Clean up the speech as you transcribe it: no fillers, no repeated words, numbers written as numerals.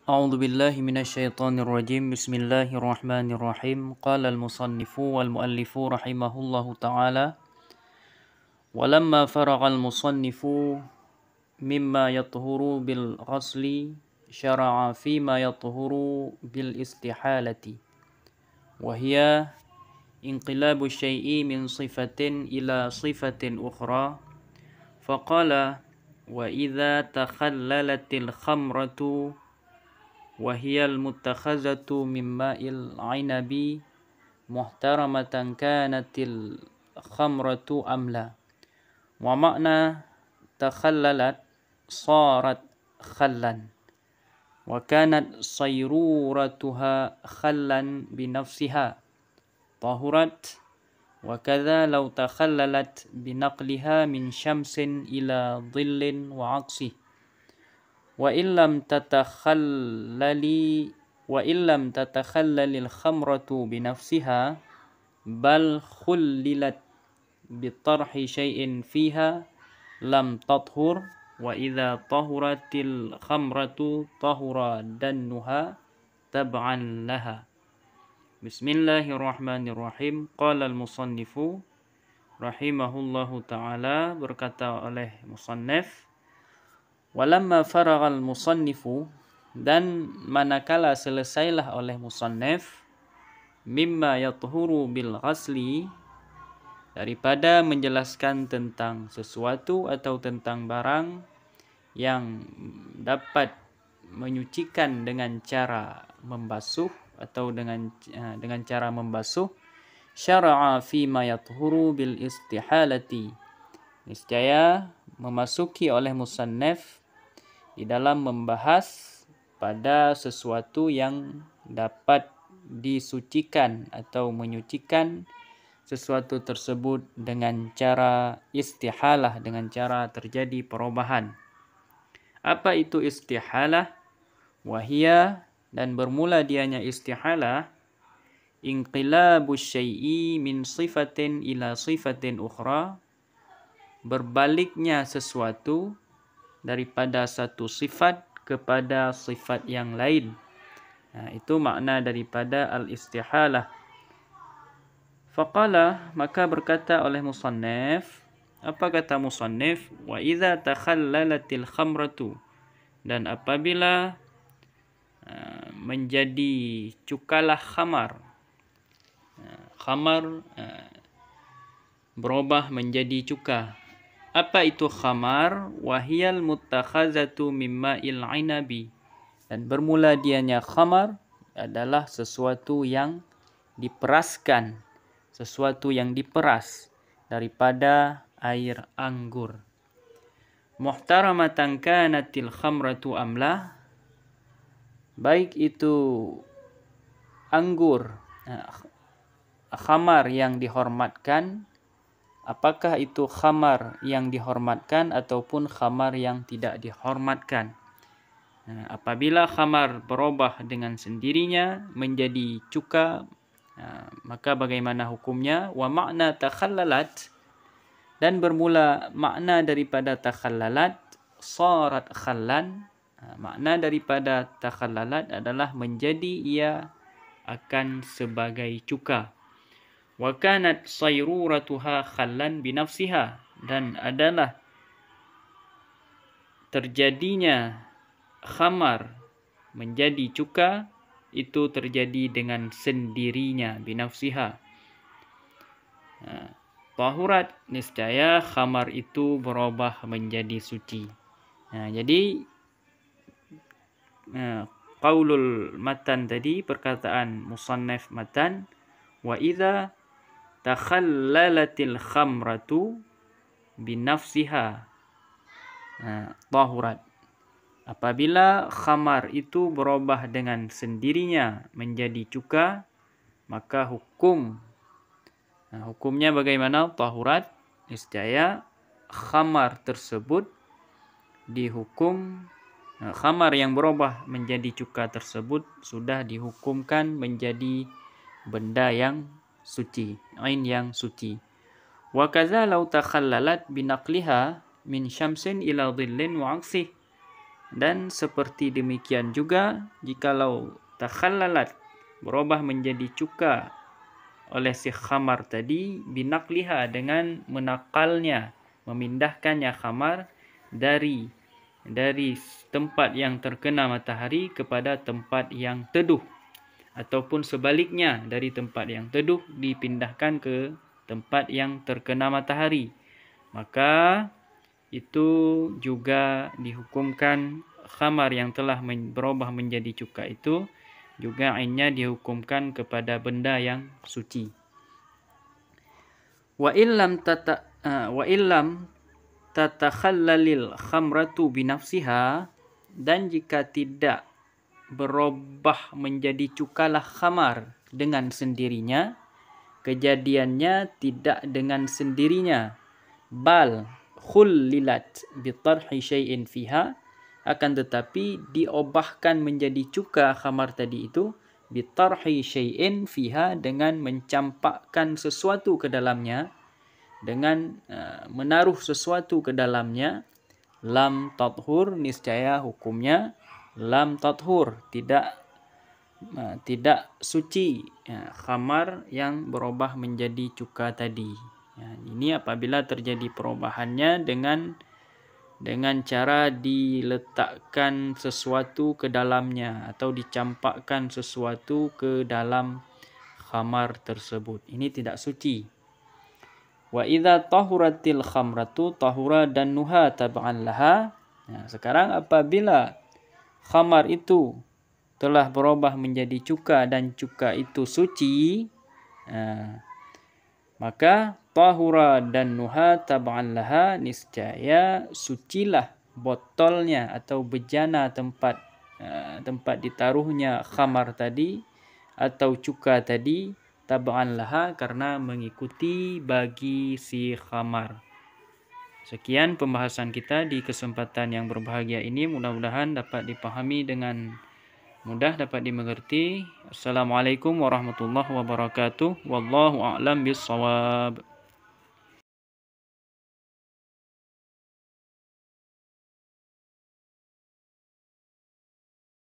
أعوذ بالله من الشيطان الرجيم بسم الله الرحمن الرحيم قال المصنف والمؤلف رحمه الله تعالى ولما فرغ المصنف مما يطهر بالغسل شرع فيما يطهر بالاستحالة وهي انقلاب الشيء من صفة إلى صفة أخرى فقال وإذا تخللت الخمرة وهي المتخذة من ماء العنب محترمة كانت الخمرة أم لا ومعنى تخللت صارت خلا وكانت صيرورتها خلا بنفسها طهرت وكذا لو تخللت بنقلها من شمس إلى ظل وعكسه وإن لم تتخلل الخمرة بنفسها بل خللت بطرح شيء فيها لم تطهر وإذا طهرت الخمرة طهر دنها تبعا لها. Bismillahirrahmanirrahim. Qala al-musannifu rahimahullahu ta'ala, berkata oleh musannif, walamma faraghal musannifu, dan manakala selesailah oleh musannif, mimma yathuru bil ghasli, daripada menjelaskan tentang sesuatu atau tentang barang yang dapat menyucikan dengan cara membasuh atau dengan cara membasuh, syara'a fi ma yathuru bil istihalati, niscaya memasuki oleh musannif di dalam membahas pada sesuatu yang dapat disucikan atau menyucikan sesuatu tersebut dengan cara istihalah, dengan cara terjadi perubahan. Apa itu istihalah? Wahia, dan bermula dianya istihalah, inqilabus syai'i min sifatin ila sifatin ukhra, berbaliknya sesuatu daripada satu sifat kepada sifat yang lain. Itu makna daripada al-istihalah. Faqala, maka berkata oleh musannif, apa kata musannif? Wa idza takhallalatil khamratu, dan apabila menjadi cukalah khamar, khamar berubah menjadi cuka. Apa itu khamar? Wahiyal muttakhazatu mimma il inabi, dan bermula dianya khamar adalah sesuatu yang diperaskan, sesuatu yang diperas daripada air anggur. Muhtaramatan kanatil khamratu amlah, baik itu anggur, khamar yang dihormatkan, apakah itu khamar yang dihormatkan ataupun khamar yang tidak dihormatkan. Apabila khamar berubah dengan sendirinya menjadi cuka, maka bagaimana hukumnya? Wa makna takhallalat, dan bermula makna daripada takhallalat, sarat khallan, makna daripada takhallalat adalah menjadi ia akan sebagai cuka. Wa kanat sayruratuha khallan binafsiha, dan adalah terjadinya khamar menjadi cuka itu terjadi dengan sendirinya, binafsiha. Tahurat, niscaya khamar itu berubah menjadi suci. Jadi qaulul matan tadi, perkataan musannif matan, wa idza takhallalatil khamratu binafsiha tahurat, apabila khamar itu berubah dengan sendirinya menjadi cuka, maka hukumnya bagaimana? Tahurat, niscaya khamar tersebut dihukum, khamar yang berubah menjadi cuka tersebut sudah dihukumkan menjadi benda yang suci, ain yang suci. Wa kadza law takhallalat binaqliha min syamsin ila dhillin wa aksih, Dan seperti demikian juga jikalau takhallalat, berubah menjadi cuka oleh si khamar tadi, binakliha, dengan menakalnya, memindahkannya khamar dari tempat yang terkena matahari kepada tempat yang teduh, ataupun sebaliknya, dari tempat yang teduh dipindahkan ke tempat yang terkena matahari, maka itu juga dihukumkan khamar yang telah berubah menjadi cuka itu juga ainnya dihukumkan kepada benda yang suci. Wa illam tatakhallalil khamratu binafsiha, dan jika tidak berubah menjadi cukalah khamar dengan sendirinya, kejadiannya tidak dengan sendirinya, bal khullilat bitarhi syai'in fiha, akan tetapi diubahkan menjadi cuka khamar tadi itu bitarhi syai'in fiha, dengan mencampakkan sesuatu ke dalamnya, dengan menaruh sesuatu ke dalamnya, lam tathur, niscaya hukumnya lam tathur, tidak suci khamar yang berubah menjadi cuka tadi. Ini apabila terjadi perubahannya dengan cara diletakkan sesuatu ke dalamnya atau dicampakkan sesuatu ke dalam khamar tersebut. Ini tidak suci. Wa idza tahuratil khamratu tahura dannuha tab'an laha. Sekarang apabila khamar itu telah berubah menjadi cuka dan cuka itu suci, maka tahura dannuha tab'an laha, niscaya sucilah botolnya atau bejana tempat ditaruhnya khamar tadi atau cuka tadi, tab'an laha, karena mengikuti bagi si khamar. Sekian pembahasan kita di kesempatan yang berbahagia ini, mudah-mudahan dapat dipahami dengan mudah, dapat dimengerti. Assalamualaikum warahmatullahi wabarakatuh. Wallahu a'lam bishawab.